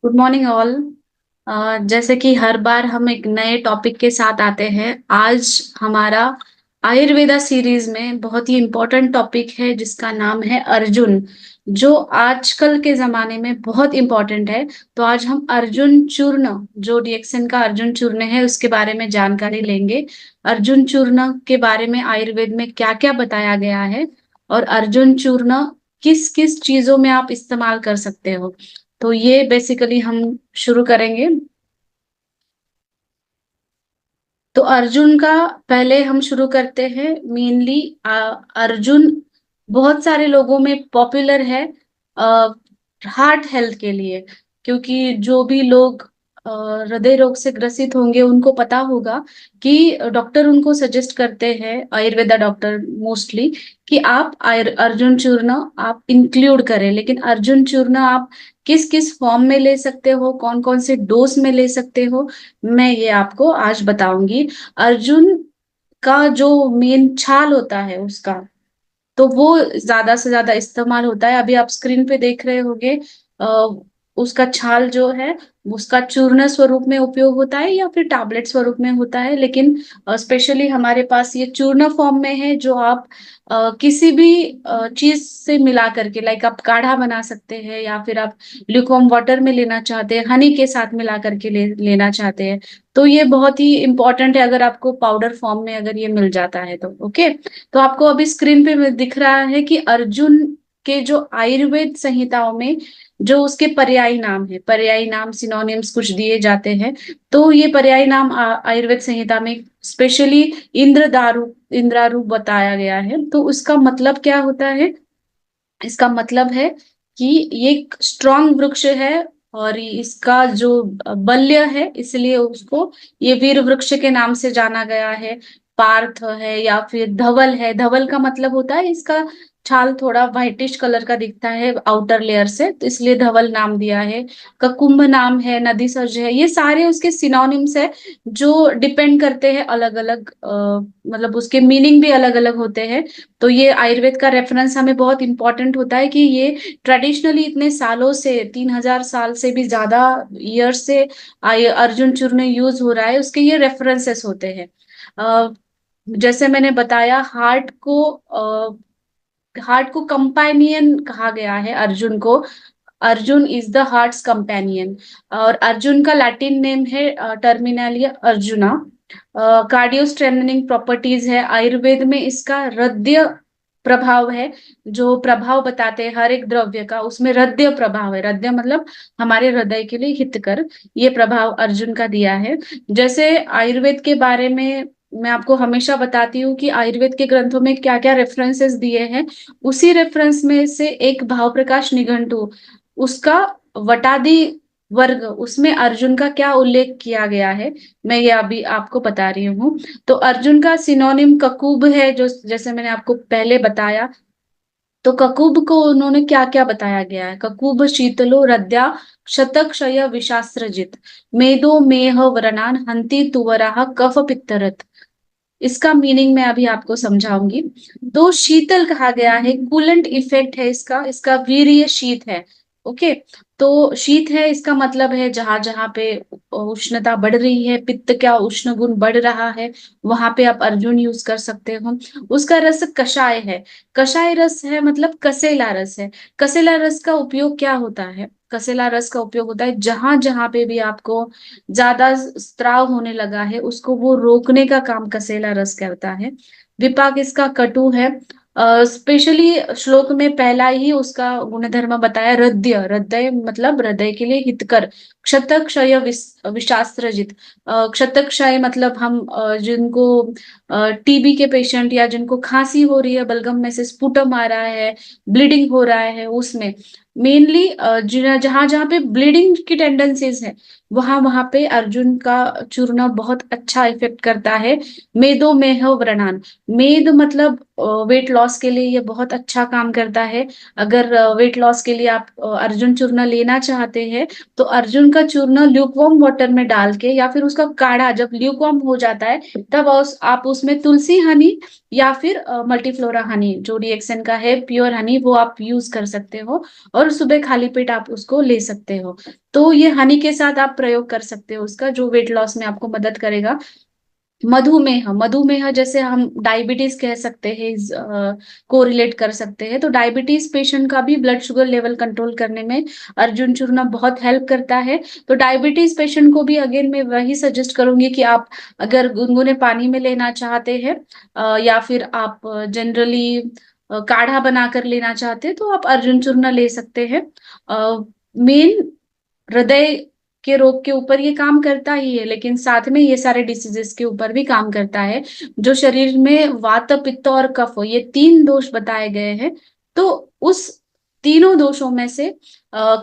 Good morning all. जैसे कि हर बार हम एक नए टॉपिक के साथ आते हैं। आज हमारा आयुर्वेदा सीरीज में बहुत ही इम्पोर्टेंट टॉपिक है जिसका नाम है अर्जुन, जो आजकल के जमाने में बहुत इम्पोर्टेंट है। तो आज हम अर्जुन चूर्ण, जो रिएक्शन का अर्जुन चूर्ण है, उसके बारे में जानकारी लेंगे। अर्जुन चूर्ण के बारे में आयुर्वेद में क्या क्या बताया गया है और अर्जुन चूर्ण किस किस चीजों में आप इस्तेमाल कर सकते हो। तो ये बेसिकली हम शुरू करेंगे। तो अर्जुन का पहले हम शुरू करते हैं। मेनली अर्जुन बहुत सारे लोगों में पॉपुलर है हार्ट हेल्थ के लिए, क्योंकि जो भी लोग हृदय रोग से ग्रसित होंगे उनको पता होगा कि डॉक्टर उनको सजेस्ट करते हैं, आयुर्वेदा डॉक्टर मोस्टली, कि आप अर्जुन चूर्ण आप इंक्लूड करें। लेकिन अर्जुन चूर्ण आप किस किस फॉर्म में ले सकते हो, कौन कौन से डोज में ले सकते हो, मैं ये आपको आज बताऊंगी। अर्जुन का जो मेन छाल होता है उसका, तो वो ज्यादा से ज्यादा इस्तेमाल होता है। अभी आप स्क्रीन पे देख रहे होंगे, अ, उसका छाल जो है उसका चूर्ण स्वरूप में उपयोग होता है या फिर टैबलेट स्वरूप में होता है। लेकिन स्पेशली हमारे पास ये चूर्ण फॉर्म में है, जो आप किसी भी चीज से मिला करके, लाइक आप काढ़ा बना सकते हैं या फिर आप ल्यूकवार्म वाटर में लेना चाहते हैं, हनी के साथ मिला करके लेना चाहते हैं। तो ये बहुत ही इंपॉर्टेंट है अगर आपको पाउडर फॉर्म में अगर ये मिल जाता है तो। ओके, तो आपको अभी स्क्रीन पे दिख रहा है कि अर्जुन के जो आयुर्वेद संहिताओं में जो उसके पर्यायी नाम है, पर्यायी नाम सिनोनिम्स कुछ दिए जाते हैं। तो ये पर्यायी नाम आयुर्वेद संहिता में स्पेशली इंद्रारू बताया गया है। तो उसका मतलब क्या होता है? इसका मतलब है कि ये एक स्ट्रांग वृक्ष है और इसका जो बल्य है, इसलिए उसको ये वीर वृक्ष के नाम से जाना गया है। पार्थ है या फिर धवल है। धवल का मतलब होता है इसका छाल थोड़ा व्हाइटिश कलर का दिखता है आउटर लेयर से, तो इसलिए धवल नाम दिया है। ककुंभ नाम है, नदी सर्ज है, ये सारे उसके सिनोनिम्स है जो डिपेंड करते हैं अलग अलग, मतलब उसके मीनिंग भी अलग अलग होते हैं। तो ये आयुर्वेद का रेफरेंस हमें बहुत इंपॉर्टेंट होता है कि ये ट्रेडिशनली इतने सालों से, 3,000 साल से भी ज्यादा ईयर से अर्जुन चूर्ण यूज हो रहा है, उसके ये रेफरेंसेस होते हैं। अ, जैसे मैंने बताया, हार्ट को कंपेनियन कहा गया है अर्जुन को। Arjun is the hearts companion. और अर्जुन का लैटिन नेम है Terminalia arjuna. Cardio strengthening properties है आयुर्वेद में, इसका हृदय प्रभाव है। जो प्रभाव बताते हैं हर एक द्रव्य का, उसमें हृदय प्रभाव है। हृदय मतलब हमारे हृदय के लिए हितकर, ये प्रभाव अर्जुन का दिया है। जैसे आयुर्वेद के बारे में मैं आपको हमेशा बताती हूँ कि आयुर्वेद के ग्रंथों में क्या क्या रेफरेंसेस दिए हैं। उसी रेफरेंस में से एक भाव प्रकाश निघंटु, उसका वटादी वर्ग, उसमें अर्जुन का क्या उल्लेख किया गया है, मैं ये अभी आपको बता रही हूँ। तो अर्जुन का सिनोनिम ककुब है, जो जैसे मैंने आपको पहले बताया। तो ककुब को उन्होंने क्या क्या बताया गया है? ककुब शीतलो हृदया शतक क्षय विशास्त्रजित मेदो मेह व्रणान हंति तुवराह कफ पित्तरत। इसका मीनिंग मैं अभी आपको समझाऊंगी। तो शीतल कहा गया है, कूलेंट इफेक्ट है इसका, इसका वीर्य शीत है। ओके, तो शीत है इसका मतलब है जहां जहां पे उष्णता बढ़ रही है, पित्त का उष्ण गुण बढ़ रहा है, वहां पे आप अर्जुन यूज कर सकते हो। उसका रस कषाय है, कषाय रस है मतलब कसेला रस है। कसेला रस का उपयोग क्या होता है? कसेला रस का उपयोग होता है जहां जहां पे भी आपको ज्यादा स्त्राव होने लगा है, उसको वो रोकने का काम कसेला रस करता है। विपाक इसका कटु है। स्पेशली श्लोक में पहला ही उसका गुणधर्म बताया, हृदय, हृदय मतलब हृदय के लिए हितकर। क्षतक क्षय विशास्त्रजित। क्षतक क्षय मतलब हम जिनको टीबी के पेशेंट या जिनको खांसी हो रही है, बलगम में से स्पुटम आ रहा है, ब्लीडिंग हो रहा है, उसमें मेनली जहां जहां पे ब्लीडिंग की टेंडेंसीज है, वहां वहां पे अर्जुन का चूर्ण बहुत अच्छा इफेक्ट करता है। मेदो मेह व्रणान, मेद मतलब वेट लॉस के लिए ये बहुत अच्छा काम करता है। अगर वेट लॉस के लिए आप अर्जुन चूर्ण लेना चाहते हैं, तो अर्जुन का चूर्ण ल्यूकवार्म वाटर में डाल के या फिर उसका काढ़ा जब ल्यूकवार्म हो जाता है, तब आप उसमें तुलसी हनी या फिर मल्टीफ्लोरा हनी जो रिएक्शन का है, प्योर हनी, वो आप यूज कर सकते हो और सुबह खाली पेट आप उसको ले सकते हो। तो ये हनी के साथ आप प्रयोग कर सकते हो उसका, जो वेट लॉस में आपको मदद करेगा। मधुमेह, मधुमेह जैसे हम डायबिटीज कह सकते हैं, को रिलेट कर सकते हैं, तो डायबिटीज पेशेंट का भी ब्लड शुगर लेवल कंट्रोल करने में अर्जुन चूर्ण बहुत हेल्प करता है। तो डायबिटीज पेशेंट को भी अगेन मैं वही सजेस्ट करूंगी कि आप अगर गुनगुने पानी में लेना चाहते हैं या फिर आप जनरली काढ़ा बनाकर लेना चाहते हैं, तो आप अर्जुन चूर्ण ले सकते हैं। मेन हृदय के रोग के ऊपर ये काम करता ही है, लेकिन साथ में ये सारे डिसीजेस के ऊपर भी काम करता है। जो शरीर में वात, पित्त और कफ, ये तीन दोष बताए गए हैं, तो उस तीनों दोषों में से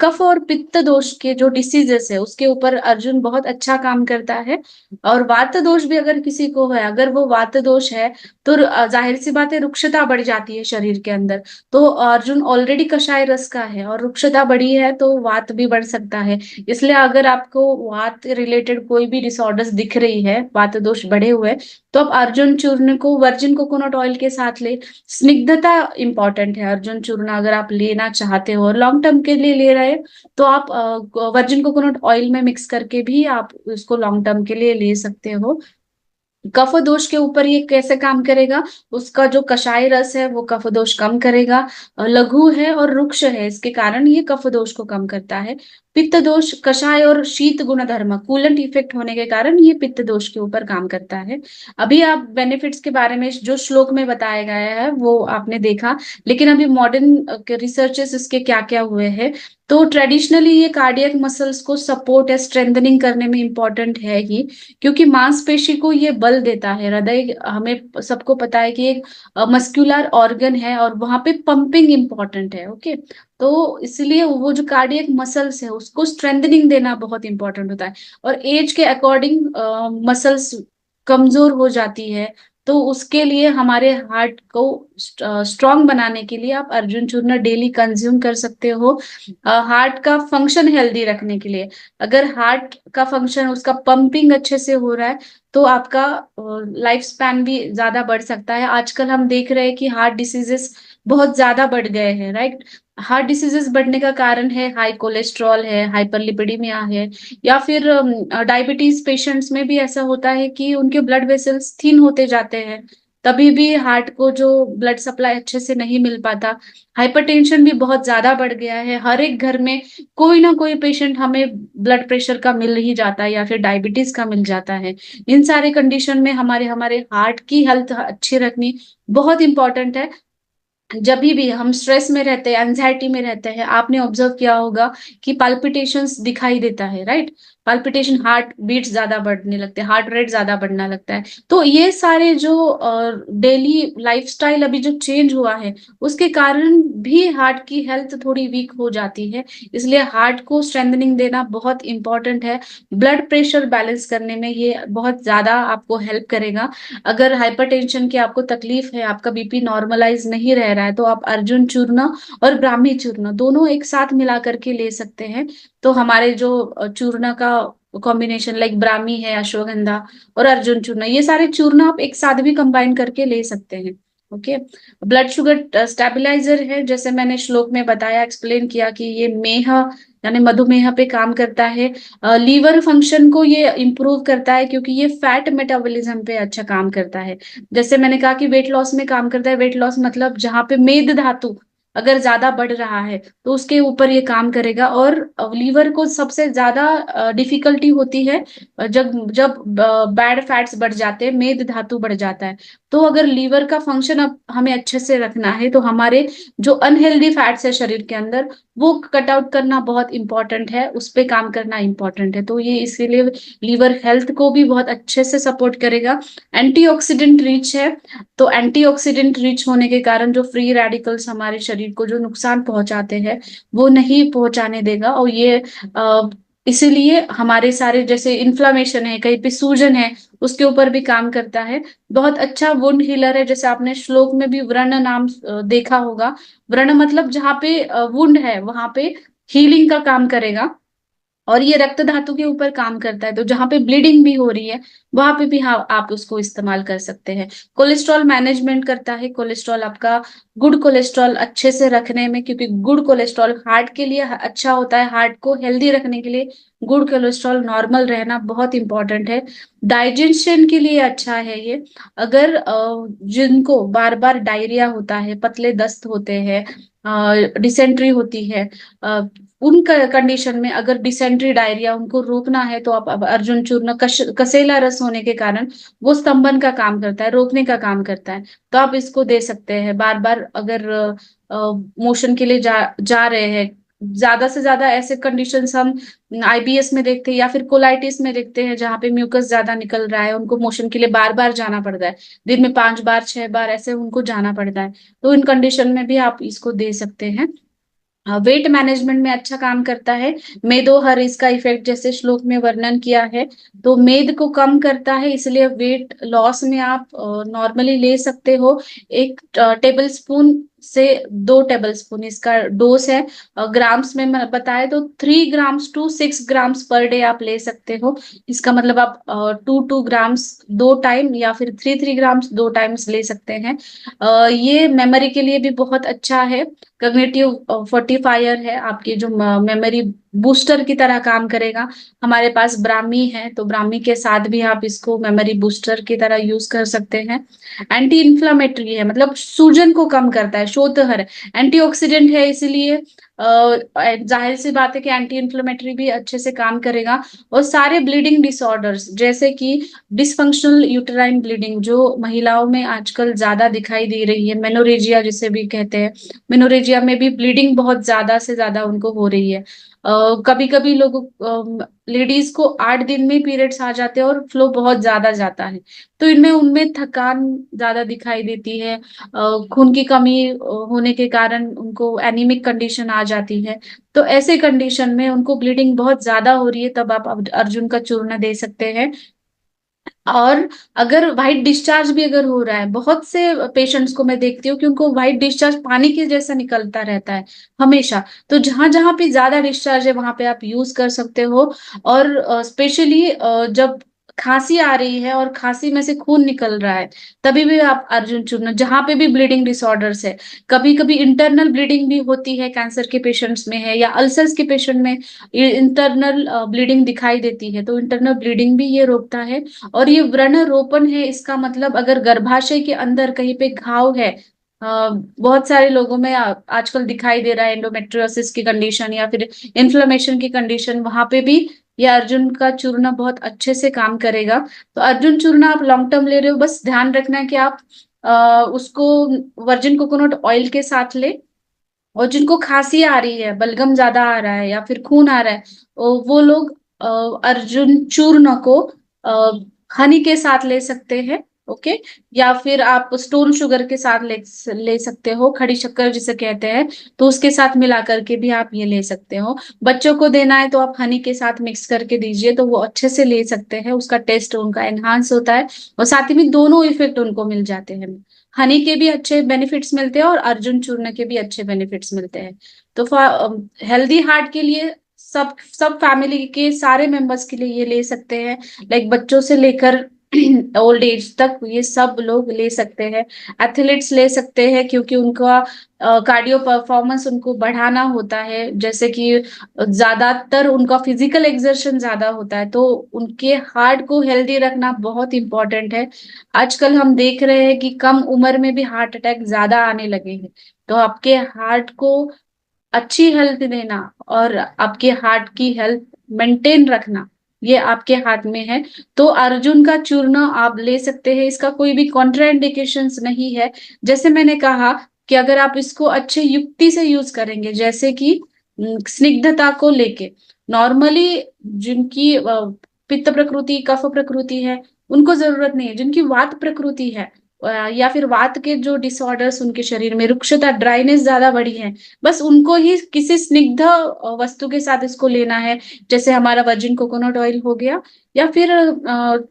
कफ और पित्त दोष के जो डिसीजेस है उसके ऊपर अर्जुन बहुत अच्छा काम करता है। और वात दोष भी अगर किसी को है, अगर वो वात दोष है, तो जाहिर सी बात है रुक्षता बढ़ जाती है शरीर के अंदर। तो अर्जुन ऑलरेडी कषाय रस का है और रुक्षता बढ़ी है तो वात भी बढ़ सकता है। इसलिए अगर आपको वात रिलेटेड कोई भी डिसऑर्डर्स दिख रही है, वात दोष बढ़े हुए, तो आप अर्जुन चूर्ण को वर्जिन कोकोनट ऑयल के साथ ले। स्निग्धता इंपॉर्टेंट है, अर्जुन चूर्ण अगर आप लेना चाहते हो और लॉन्ग टर्म के लिए ले रहे हैं, तो आप वर्जिन कोकोनट ऑयल में मिक्स करके भी आप उसको लॉन्ग टर्म के लिए ले सकते हो। कफ दोष के ऊपर ये कैसे काम करेगा, उसका जो कषाय रस है वो कफ दोष कम करेगा। लघु है और रुक्ष है, इसके कारण ये कफ दोष को कम करता है। पित्त दोष, कषाय और शीत गुणधर्म, कूलेंट इफेक्ट होने के कारण ये पित्त दोष के ऊपर काम करता है। अभी आप बेनिफिट्स के बारे में जो श्लोक में बताया गया है वो आपने देखा, लेकिन अभी मॉडर्न रिसर्चेस इसके क्या क्या हुए हैं। तो ट्रेडिशनली ये कार्डियक मसल्स को सपोर्ट या स्ट्रेंथनिंग करने में इंपॉर्टेंट है ही, क्योंकि मांसपेशी को ये बल देता है। हृदय हमें सबको पता है कि एक मस्कुलर ऑर्गन है और वहां पे पंपिंग इंपॉर्टेंट है। ओके, तो इसलिए वो जो कार्डियक मसल्स है उसको स्ट्रेंथनिंग देना बहुत इंपॉर्टेंट होता है। और एज के अकॉर्डिंग मसल्स कमजोर हो जाती है, तो उसके लिए हमारे हार्ट को स्ट्रांग बनाने के लिए आप अर्जुन चूर्ण डेली कंज्यूम कर सकते हो। हार्ट का फंक्शन हेल्दी रखने के लिए, अगर हार्ट का फंक्शन, उसका पंपिंग अच्छे से हो रहा है, तो आपका लाइफ स्पैन भी ज्यादा बढ़ सकता है। आजकल हम देख रहे हैं कि हार्ट डिसीजेस बहुत ज्यादा बढ़ गए हैं, राइट। हार्ट डिसीजेस बढ़ने का कारण है हाई कोलेस्ट्रॉल है, हाइपरलिपिडीमिया है, या फिर डायबिटीज पेशेंट्स में भी ऐसा होता है कि उनके ब्लड वेसल्स थिन होते जाते हैं, तभी भी हार्ट को जो ब्लड सप्लाई अच्छे से नहीं मिल पाता। हाइपरटेंशन भी बहुत ज्यादा बढ़ गया है, हर एक घर में कोई ना कोई पेशेंट हमें ब्लड प्रेशर का मिल ही जाता है या फिर डायबिटीज का मिल जाता है। इन सारे कंडीशन में हमारे हमारे हार्ट की हेल्थ अच्छी रखनी बहुत इंपॉर्टेंट है। जब भी हम स्ट्रेस में रहते हैं, एंजाइटी में रहते हैं, आपने ऑब्जर्व किया होगा कि पाल्पिटेशंस दिखाई देता है, राइट। पाल्पिटेशन, हार्ट बीट ज्यादा बढ़ने लगते हैं, हार्ट रेट ज्यादा बढ़ने लगता है। तो ये सारे जो डेली लाइफस्टाइल अभी जो चेंज हुआ है उसके कारण भी हार्ट की हेल्थ थोड़ी वीक हो जाती है। इसलिए हार्ट को स्ट्रेंथनिंग देना बहुत इंपॉर्टेंट है। ब्लड प्रेशर बैलेंस करने में ये बहुत ज्यादा आपको हेल्प करेगा। अगर हाइपरटेंशन की आपको तकलीफ है, आपका बीपी नॉर्मलाइज नहीं रह रहा है, तो आप अर्जुन चूर्ण और ब्राह्मी चूर्ण दोनों एक साथ मिला करके ले सकते हैं। तो हमारे जो चूर्ण का कॉम्बिनेशन, लाइक ब्राह्मी है, अश्वगंधा और अर्जुन चूर्ण, ये सारे चूर्ण आप एक साथ भी कंबाइन करके ले सकते हैं। ओके, ब्लड शुगर स्टेबलाइजर है, जैसे मैंने श्लोक में बताया, एक्सप्लेन किया कि ये मेह यानी मधुमेह पे काम करता है। लीवर फंक्शन को ये इम्प्रूव करता है, क्योंकि ये फैट मेटाबॉलिज्म पे अच्छा काम करता है। जैसे मैंने कहा कि वेट लॉस में काम करता है, वेट लॉस मतलब जहाँ पे मेद धातु अगर ज्यादा बढ़ रहा है तो उसके ऊपर ये काम करेगा। और लीवर को सबसे ज्यादा डिफिकल्टी होती है जब जब बैड फैट्स बढ़ जाते हैं, मेद धातु बढ़ जाता है। तो अगर लीवर का फंक्शन अब हमें अच्छे से रखना है, तो हमारे जो अनहेल्दी फैट्स है शरीर के अंदर, वो कट आउट करना बहुत इंपॉर्टेंट है, उस पे काम करना इंपॉर्टेंट है। तो ये इसीलिए लीवर हेल्थ को भी बहुत अच्छे से सपोर्ट करेगा। एंटीऑक्सीडेंट रिच है, तो एंटीऑक्सीडेंट रिच होने के कारण जो फ्री रेडिकल्स हमारे शरीर को जो नुकसान पहुंचाते हैं वो नहीं पहुंचाने देगा। और ये इसीलिए हमारे सारे जैसे इन्फ्लामेशन है, कहीं पे सूजन है, उसके ऊपर भी काम करता है। बहुत अच्छा वुंड हीलर है, जैसे आपने श्लोक में भी व्रण नाम देखा होगा। व्रण मतलब जहाँ पे वुंड है वहां पे हीलिंग का काम करेगा। और ये रक्त धातु के ऊपर काम करता है, तो जहां पे ब्लीडिंग भी हो रही है वहां पे भी हाँ आप उसको इस्तेमाल कर सकते हैं। कोलेस्ट्रॉल मैनेजमेंट करता है, कोलेस्ट्रॉल आपका गुड कोलेस्ट्रॉल अच्छे से रखने में, क्योंकि गुड कोलेस्ट्रॉल हार्ट के लिए अच्छा होता है, हार्ट को हेल्दी रखने के लिए गुड कोलेस्ट्रॉल नॉर्मल रहना बहुत इंपॉर्टेंट है। डाइजेशन के लिए अच्छा है ये। अगर जिनको बार बार डायरिया होता है, पतले दस्त होते हैं, डिसेंट्री होती है, उन कंडीशन में अगर डिसेंट्री डायरिया उनको रोकना है तो आप अब अर्जुन चूर्ण कसेला रस होने के कारण वो स्तंभन का काम करता है, रोकने का काम करता है, तो आप इसको दे सकते हैं बार बार अगर मोशन के लिए जा रहे हैं। ज्यादा से ज्यादा ऐसे कंडीशंस हम आईबीएस में देखते हैं या फिर कोलाइटिस में देखते हैं, जहाँ पे म्यूकस ज्यादा निकल रहा है, उनको मोशन के लिए बार बार जाना पड़ता है, दिन में 5 बार 6 बार ऐसे उनको जाना पड़ता है, तो इन कंडीशन में भी आप इसको दे सकते हैं। वेट मैनेजमेंट में अच्छा काम करता है। मेदो हर इसका इफेक्ट जैसे श्लोक में वर्णन किया है, तो मेद को कम करता है, इसलिए वेट लॉस में आप नॉर्मली ले सकते हो। 1 टेबल स्पून से 2 टेबल स्पून इसका डोज है। ग्राम्स में मैं बताए तो 3 grams to 6 grams per day आप ले सकते हो। इसका मतलब आप 2 2 ग्राम्स 2 टाइम या फिर 3 3 ग्राम्स 2 टाइम्स ले सकते हैं। ये मेमोरी के लिए भी बहुत अच्छा है, कॉग्निटिव फोर्टिफायर है, आपकी जो मेमोरी बूस्टर की तरह काम करेगा। हमारे पास ब्राह्मी है, तो ब्राह्मी के साथ भी आप इसको मेमोरी बूस्टर की तरह यूज कर सकते हैं। एंटी इन्फ्लामेटरी है, मतलब सूजन को कम करता है, शोधहर है, एंटीऑक्सीडेंट है, इसीलिए जाहिर सी बात है कि एंटी इन्फ्लेमेटरी भी अच्छे से काम करेगा। और सारे ब्लीडिंग डिसऑर्डर्स जैसे कि डिसफंक्शनल यूटेराइन ब्लीडिंग जो महिलाओं में आजकल ज्यादा दिखाई दे रही है, मेनोरेजिया जिसे भी कहते हैं, मेनोरेजिया में भी ब्लीडिंग बहुत ज्यादा से ज्यादा उनको हो रही है। कभी कभी लोग लेडीज को 8 दिन में पीरियड्स आ जाते हैं और फ्लो बहुत ज्यादा जाता है, तो इनमें उनमें थकान ज्यादा दिखाई देती है, खून की कमी होने के कारण उनको एनीमिक कंडीशन आ जाती है। तो ऐसे कंडीशन में उनको ब्लीडिंग बहुत ज्यादा हो रही है, तब आप अर्जुन का चूर्ण दे सकते हैं। और अगर व्हाइट डिस्चार्ज भी अगर हो रहा है, बहुत से पेशेंट्स को मैं देखती हूँ कि उनको व्हाइट डिस्चार्ज पानी के जैसा निकलता रहता है हमेशा, तो जहां जहां पे ज्यादा डिस्चार्ज है वहां पे आप यूज कर सकते हो। और स्पेशली जब खांसी आ रही है और खांसी में से खून निकल रहा है, तभी भी आप अर्जुन चूर्ण, जहां पे भी ब्लीडिंग डिसऑर्डर्स है, कभी कभी इंटरनल ब्लीडिंग भी होती है, कैंसर के पेशेंट्स में है या अल्सर्स के पेशेंट में इंटरनल ब्लीडिंग दिखाई देती है, तो इंटरनल ब्लीडिंग भी ये रोकता है। और ये व्रण रोपण है, इसका मतलब अगर गर्भाशय के अंदर कहीं पे घाव है, बहुत सारे लोगों में आजकल दिखाई दे रहा है एंडोमेट्रियोसिस की कंडीशन या फिर इन्फ्लेमेशन की कंडीशन, वहां पे भी ये अर्जुन का चूर्ण बहुत अच्छे से काम करेगा। तो अर्जुन चूर्ण आप लॉन्ग टर्म ले रहे हो, बस ध्यान रखना है कि आप उसको वर्जिन कोकोनट ऑयल के साथ ले। और जिनको खांसी आ रही है, बलगम ज्यादा आ रहा है या फिर खून आ रहा है, वो लोग अर्जुन चूर्ण को हनी के साथ ले सकते हैं। ओके। या फिर आप स्टोन शुगर के साथ ले सकते हो, खड़ी शक्कर जिसे कहते हैं, तो उसके साथ मिला करके भी आप ये ले सकते हो। बच्चों को देना है तो आप हनी के साथ मिक्स करके दीजिए, तो वो अच्छे से ले सकते हैं, उसका टेस्ट उनका एनहांस होता है और साथ ही में दोनों इफेक्ट उनको मिल जाते हैं। हनी के भी अच्छे बेनिफिट्स मिलते हैं और अर्जुन चूर्ण के भी अच्छे बेनिफिट्स मिलते हैं। तो हेल्दी हार्ट के लिए सब सब फैमिली के सारे मेंबर्स के लिए ये ले सकते हैं, लाइक बच्चों से लेकर ओल्ड एज तक ये सब लोग ले सकते हैं। एथलीट्स ले सकते हैं, क्योंकि उनका कार्डियो परफॉर्मेंस उनको बढ़ाना होता है, जैसे कि ज्यादातर उनका फिजिकल एक्सर्शन ज्यादा होता है, तो उनके हार्ट को हेल्दी रखना बहुत इंपॉर्टेंट है। आजकल हम देख रहे हैं कि कम उम्र में भी हार्ट अटैक ज्यादा आने लगे हैं, तो आपके हार्ट को अच्छी हेल्थ देना और आपके हार्ट की हेल्थ मेंटेन रखना, ये आपके हाथ में है। तो अर्जुन का चूर्ण आप ले सकते हैं, इसका कोई भी कॉन्ट्राइंडिकेशंस नहीं है। जैसे मैंने कहा कि अगर आप इसको अच्छे युक्ति से यूज करेंगे, जैसे कि स्निग्धता को लेके, नॉर्मली जिनकी पित्त प्रकृति कफ प्रकृति है उनको जरूरत नहीं है, जिनकी वात प्रकृति है या फिर वात के जो डिसऑर्डर्स उनके शरीर में, रुक्षता ड्राइनेस ज्यादा बढ़ी है, बस उनको ही किसी स्निग्ध वस्तु के साथ इसको लेना है। जैसे हमारा वर्जिन कोकोनट ऑयल हो गया, या फिर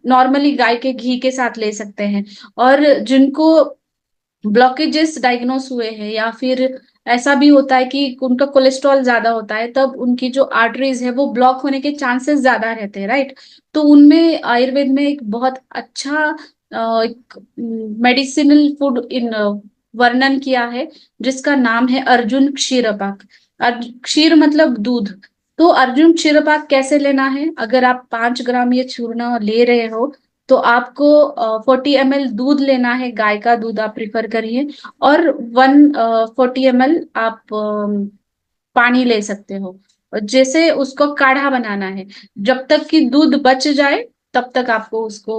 नॉर्मली गाय के घी के साथ ले सकते हैं। और जिनको ब्लॉकेजेस डायग्नोस हुए हैं या फिर ऐसा भी होता है कि उनका कोलेस्ट्रॉल ज्यादा होता है, तब उनकी जो आर्टरीज है वो ब्लॉक होने के चांसेस ज्यादा रहते हैं, राइट। तो उनमें आयुर्वेद में एक बहुत अच्छा एक मेडिसिनल फूड इन वर्णन किया है, जिसका नाम है अर्जुन क्षीरपाक। क्षीर मतलब दूध। तो अर्जुन क्षीरपाक कैसे लेना है? अगर आप 5 ग्राम ये चूर्ण ले रहे हो, तो आपको 40 ml दूध लेना है, गाय का दूध आप प्रिफर करिए। और 140 ml आप पानी ले सकते हो। और जैसे उसको काढ़ा बनाना है, जब तक कि दूध बच जाए तब तक आपको उसको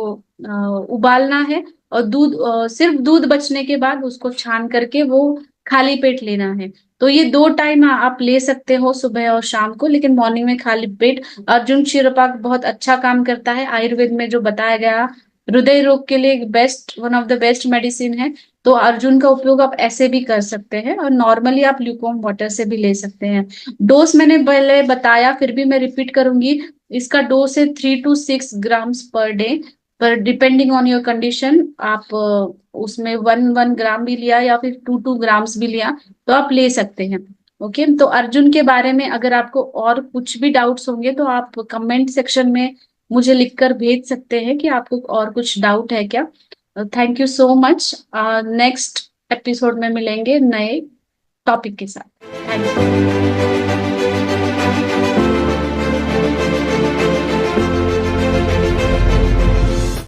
उबालना है। और दूध सिर्फ दूध बचने के बाद उसको छान करके वो खाली पेट लेना है। तो ये 2 टाइम आप ले सकते हो, सुबह और शाम को, लेकिन मॉर्निंग में खाली पेट। अर्जुन क्षीरपाक बहुत अच्छा काम करता है आयुर्वेद में, जो बताया गया हृदय रोग के लिए best, one of the best medicine है। तो अर्जुन का उपयोग आप ऐसे भी कर सकते हैं, और नॉर्मली आप ल्यूकवार्म वाटर से भी ले सकते हैं। डोज मैंने पहले बताया, फिर भी मैं रिपीट करूंगी। इसका डोज है 3 to 6 ग्राम्स पर डे, पर डिपेंडिंग ऑन योर कंडीशन आप उसमें 1 1 ग्राम भी लिया या फिर 2 2 ग्राम्स भी लिया तो आप ले सकते हैं। ओके, तो अर्जुन के बारे में अगर आपको और कुछ भी डाउट्स होंगे तो आप कमेंट सेक्शन में मुझे लिखकर भेज सकते हैं कि आपको और कुछ डाउट है क्या। Thank you so much. Next episode में मिलेंगे नए टॉपिक के साथ। Thank you.